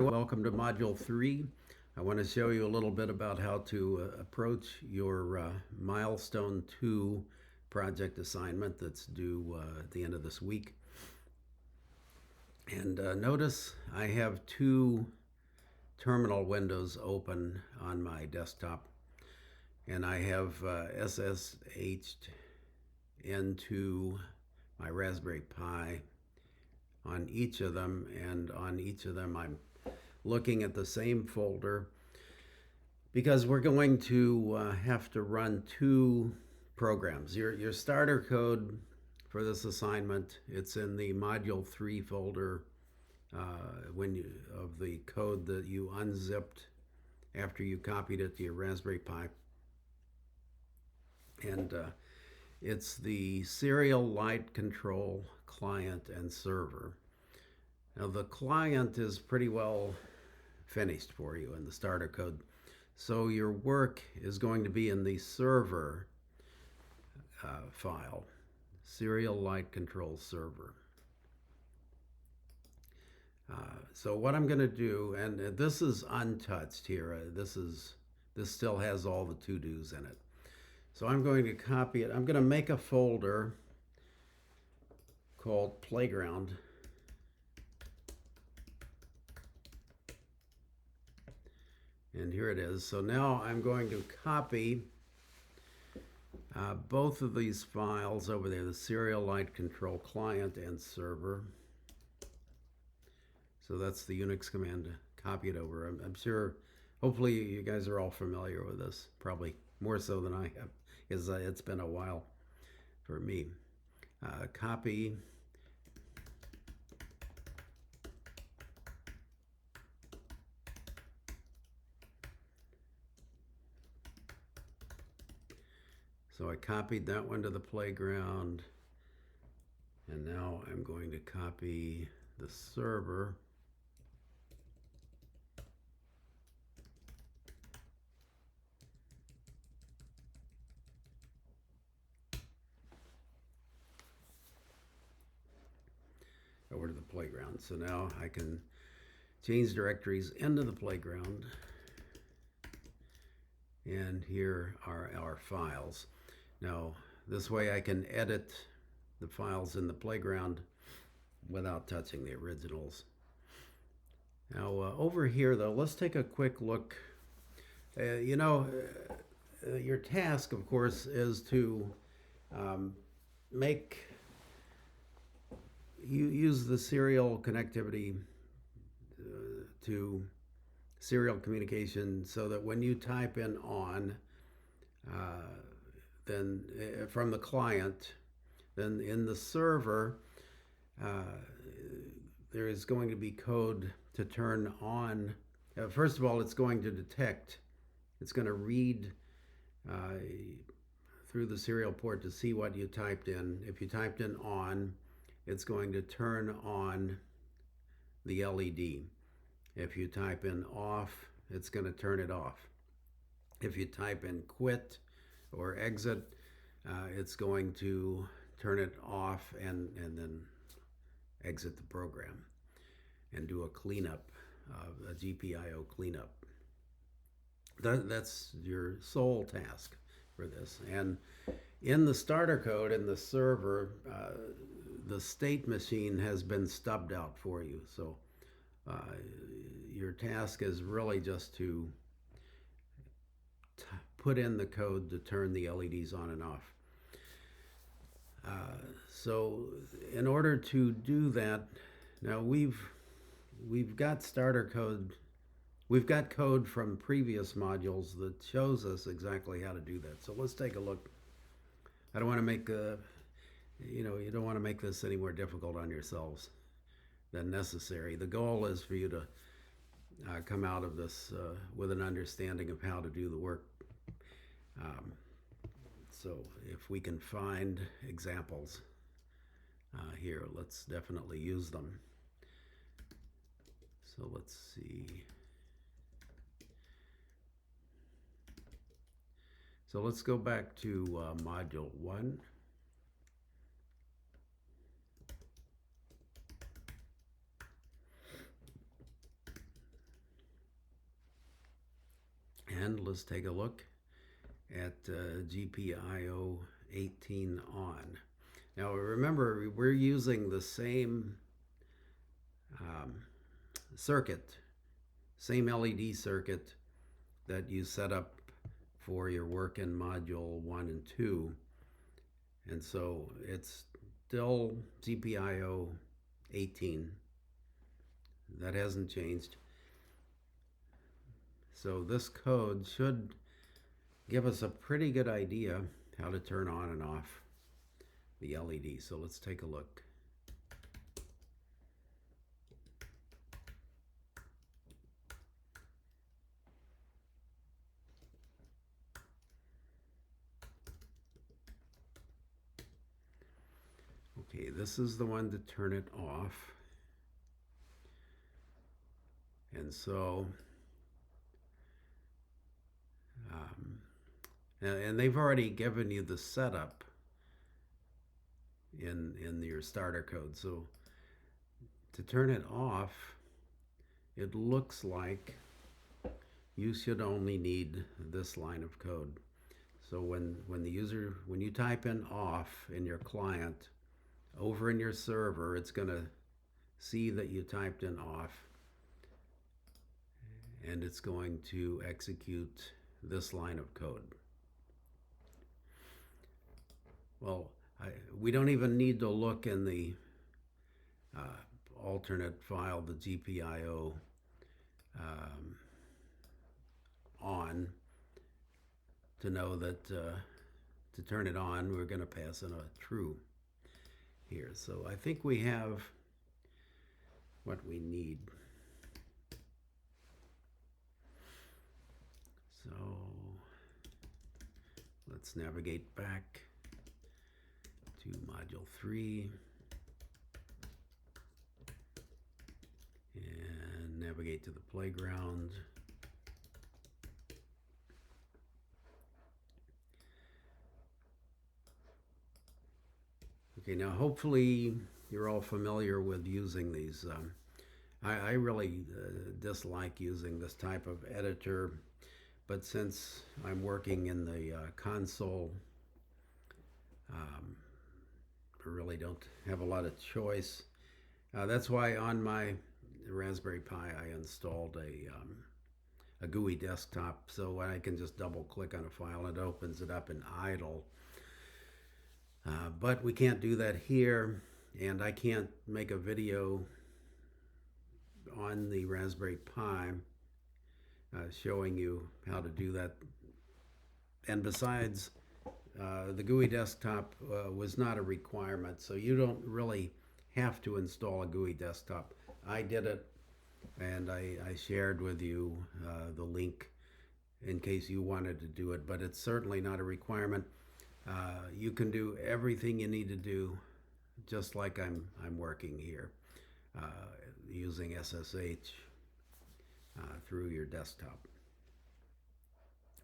Welcome to Module 3. I want to show you a little bit about how to approach your Milestone 2 project assignment that's due at the end of this week. And notice I have two terminal windows open on my desktop, and I have SSH'd into my Raspberry Pi on each of them, and on each of them I'm looking at the same folder because we're going to have to run two programs. Your starter code for this assignment, it's in the Module 3 folder of the code that you unzipped after you copied it to your Raspberry Pi. And it's the serial light control client and server. Now the client is pretty well finished for you in the starter code. So your work is going to be in the server file, serial light control server. So what I'm going to do, and this is untouched here. This still has all the to-dos in it. So I'm going to copy it. I'm going to make a folder called Playground. And here it is. So now I'm going to copy both of these files over there, the serial light control client and server. So that's the Unix command to copy it over. I'm sure, hopefully you guys are all familiar with this, probably more so than I have, because it's been a while for me. Copy. So I copied that one to the playground, and now I'm going to copy the server. Over to the playground. So now I can change directories into the playground. And here are our files. Now, this way I can edit the files in the playground without touching the originals. Now, over here, though, let's take a quick look. Your task, of course, is to use the serial connectivity to serial communication so that when you type in on, then from the client, then in the server, there is going to be code to turn on. First of all, it's going to detect, it's going to read through the serial port to see what you typed in. If you typed in on, it's going to turn on the LED. If you type in off, it's going to turn it off. If you type in quit or exit, it's going to turn it off and then exit the program and do a cleanup, a GPIO cleanup. That's your sole task for this. And in the starter code in the server, the state machine has been stubbed out for you. So your task is really just to put in the code to turn the LEDs on and off. So in order to do that, now we've got starter code. We've got code from previous modules that shows us exactly how to do that. So let's take a look. I don't want to make you don't want to make this any more difficult on yourselves than necessary. The goal is for you to come out of this with an understanding of how to do the work. So if we can find examples here, let's definitely use them. So let's see. So let's go back to Module 1. And let's take a look at GPIO 18 on. Now remember, we're using the same circuit, same LED circuit that you set up for your work in module 1 and 2. And so it's still GPIO 18. That hasn't changed. So this code should give us a pretty good idea how to turn on and off the LED. So let's take a look. Okay, this is the one to turn it off. And so, and they've already given you the setup in your starter code. So to turn it off, it looks like you should only need this line of code. So when you type in off in your client, over in your server, it's going to see that you typed in off, and it's going to execute this line of code. Well, we don't even need to look in the alternate file, the GPIO on, to know that to turn it on, we're going to pass in a true here. So I think we have what we need. So let's navigate back to module 3 and navigate to the playground. Okay, now hopefully you're all familiar with using these. I really dislike using this type of editor, but since I'm working in the console, I really don't have a lot of choice. That's why on my Raspberry Pi I installed a GUI desktop, so I can just double click on a file and it opens it up in idle. But we can't do that here, and I can't make a video on the Raspberry Pi showing you how to do that. And besides, the GUI desktop was not a requirement, so you don't really have to install a GUI desktop. I did it, and I shared with you the link in case you wanted to do it, but it's certainly not a requirement. You can do everything you need to do just like I'm working here, using SSH through your desktop.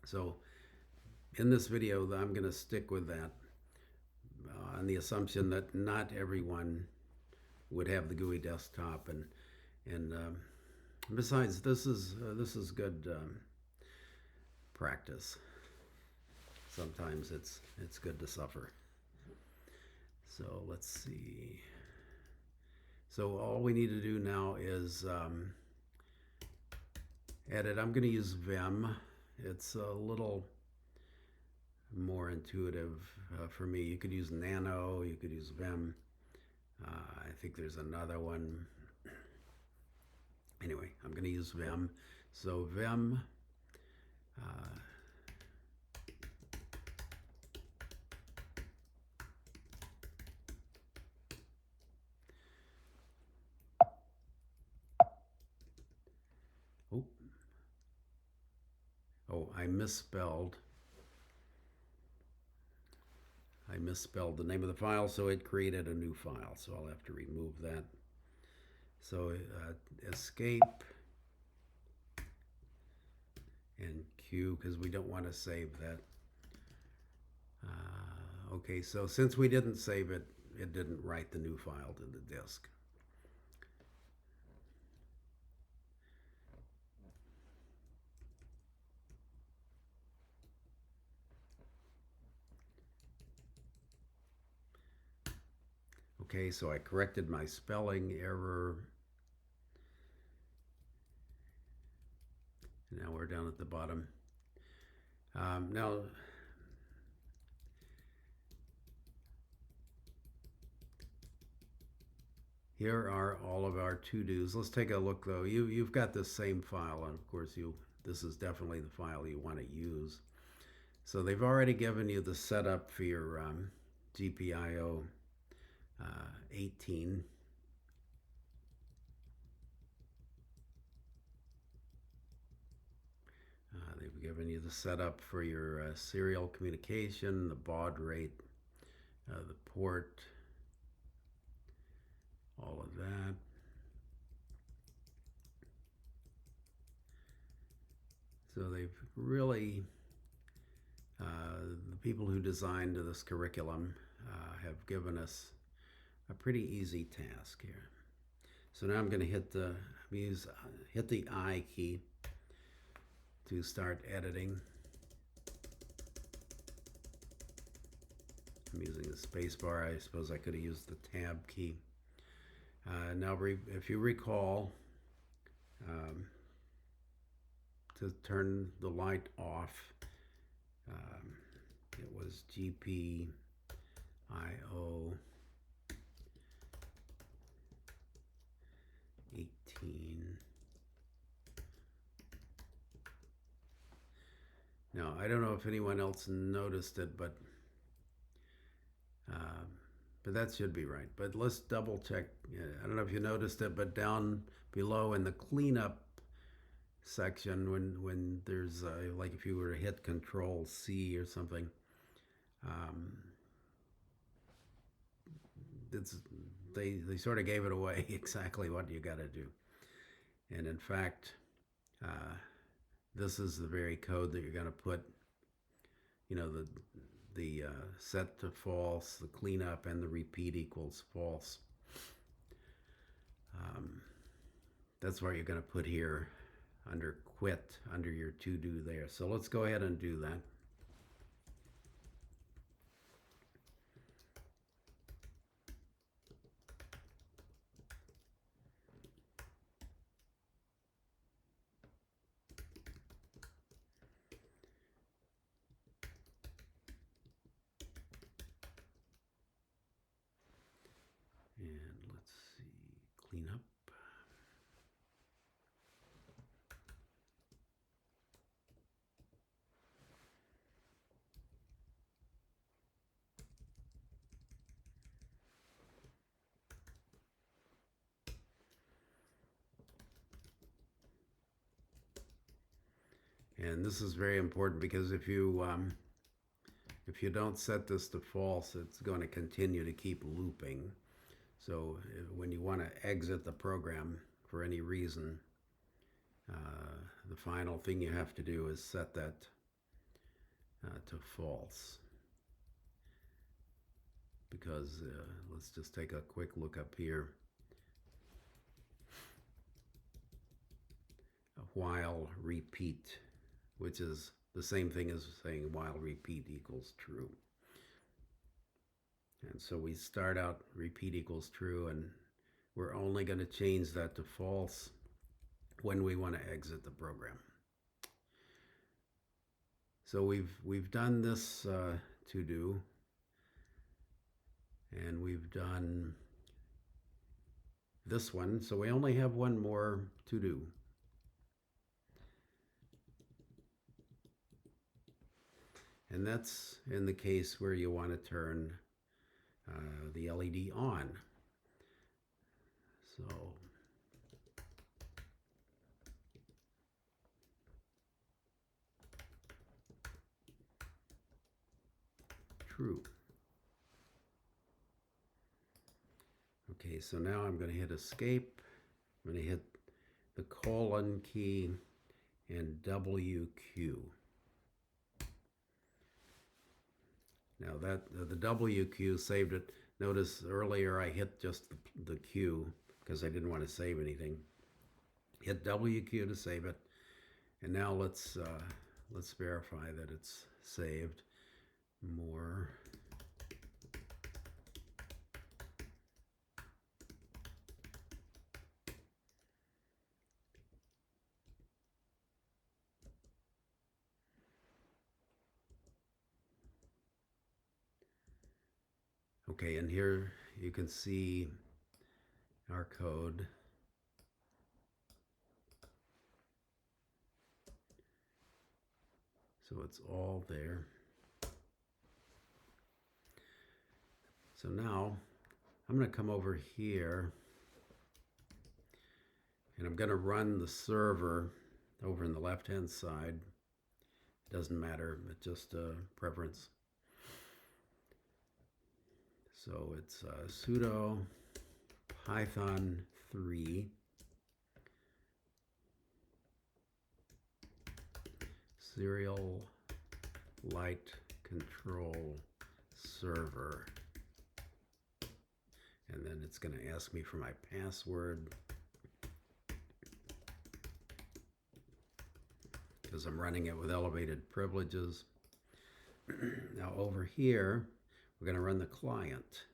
So in this video, I'm going to stick with that on the assumption that not everyone would have the GUI desktop, and besides, this is good practice. Sometimes it's good to suffer. So let's see. So all we need to do now is edit. I'm going to use Vim. It's a little more intuitive for me. You could use Nano, you could use Vim. I think there's another one. Anyway, I'm going to use Vim. So Vim, I misspelled the name of the file, so it created a new file, so I'll have to remove that. So escape and Q, because we don't want to save that. Okay, so since we didn't save it, it didn't write the new file to the disk. Okay, so I corrected my spelling error. Now we're down at the bottom. Now, here are all of our to-dos. Let's take a look though. You've got the same file, and of course this is definitely the file you want to use. So they've already given you the setup for your GPIO 18. They've given you the setup for your serial communication, the baud rate, the port, all of that. So they've really, the people who designed this curriculum have given us a pretty easy task here. So now I'm going to hit the I key to start editing. I'm using the space bar. I suppose I could have used the tab key. Now, if you recall, to turn the light off, it was GPIO 18. Now, I don't know if anyone else noticed it, but that should be right. But let's double check. I don't know if you noticed it, but down below in the cleanup section, when there's like if you were to hit Control C or something, they sort of gave it away exactly what you got to do. And in fact, this is the very code that you're going to put, the set to false, the cleanup, and the repeat equals false. That's what you're going to put here under quit, under your to do there. So let's go ahead and do that. And let's see, clean up. And this is very important because if you don't set this to false, it's going to continue to keep looping. So when you want to exit the program for any reason, the final thing you have to do is set that to false. Because let's just take a quick look up here. While repeat, which is the same thing as saying while repeat equals true. And so we start out repeat equals true, and we're only going to change that to false when we want to exit the program. So we've done this to do, and we've done this one, so we only have one more to do. And that's in the case where you want to turn the LED on. So true. Okay, so now I'm going to hit escape. I'm going to hit the colon key and WQ. Now that the WQ saved it. Notice earlier I hit just the Q because I didn't want to save anything. Hit WQ to save it, and now let's verify that it's saved. More Okay, and here you can see our code. So it's all there. So now I'm going to come over here and I'm going to run the server over in the left-hand side. It doesn't matter, it's just a preference. So it's sudo python 3 serial light control server. And then it's going to ask me for my password because I'm running it with elevated privileges. Now over here, we're going to run the client.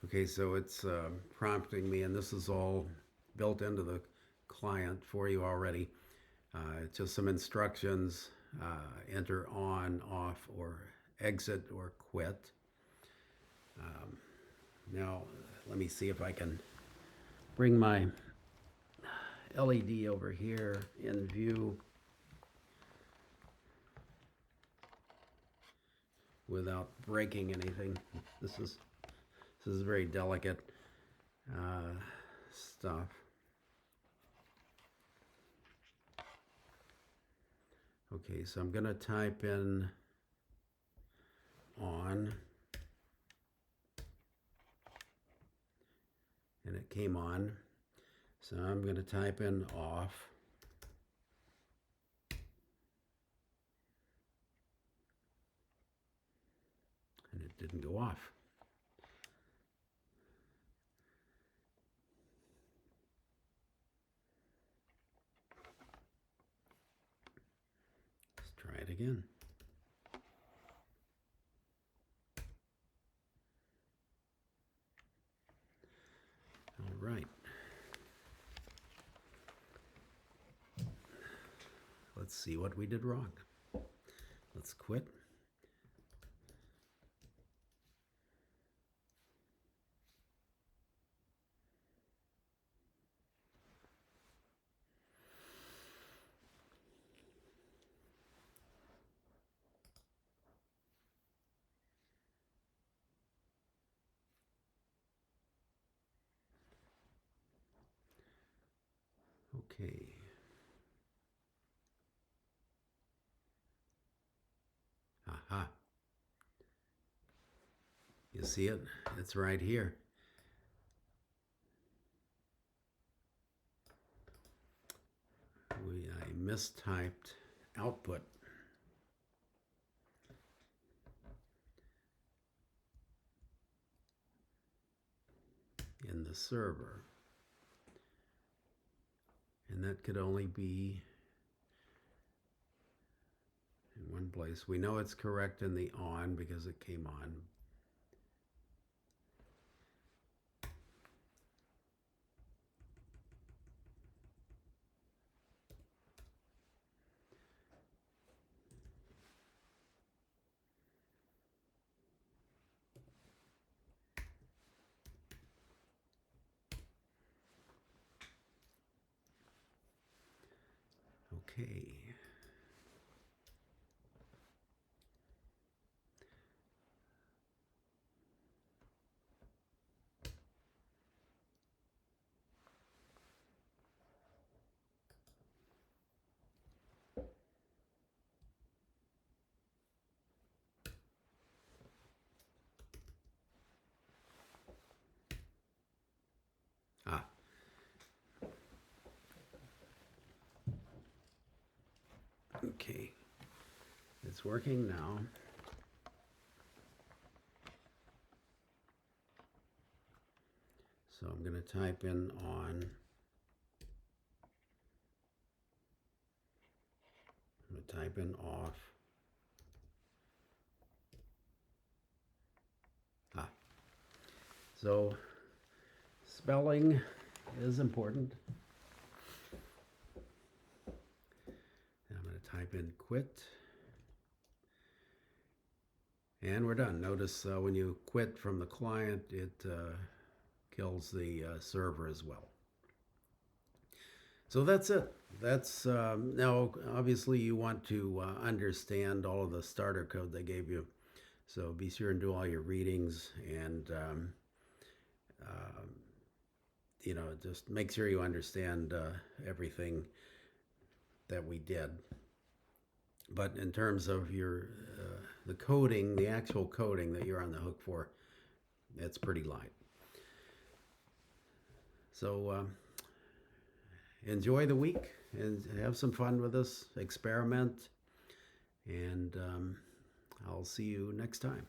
Okay, so it's prompting me, and this is all built into the client for you already. Just some instructions, enter on, off, or exit, or quit. Now, let me see if I can bring my LED over here in view without breaking anything. This is very delicate stuff. Okay, so I'm going to type in on, and it came on. So I'm going to type in off. And it didn't go off. Let's try it again. All right. Let's see what we did wrong. Let's quit. Okay. Aha. You see it? It's right here. I mistyped output. In the server. And that could only be in one place. We know it's correct in the on because it came on. Okay. Ah. Okay. It's working now. going to type in on. I'm going to type in off. So spelling is important. And I'm going to type in quit. And we're done. Notice when you quit from the client, it kills the server as well. So that's it. That's now obviously you want to understand all of the starter code they gave you. So be sure and do all your readings and just make sure you understand everything that we did. But in terms of your the coding, the actual coding that you're on the hook for, it's pretty light. So enjoy the week and have some fun with us. Experiment, and I'll see you next time.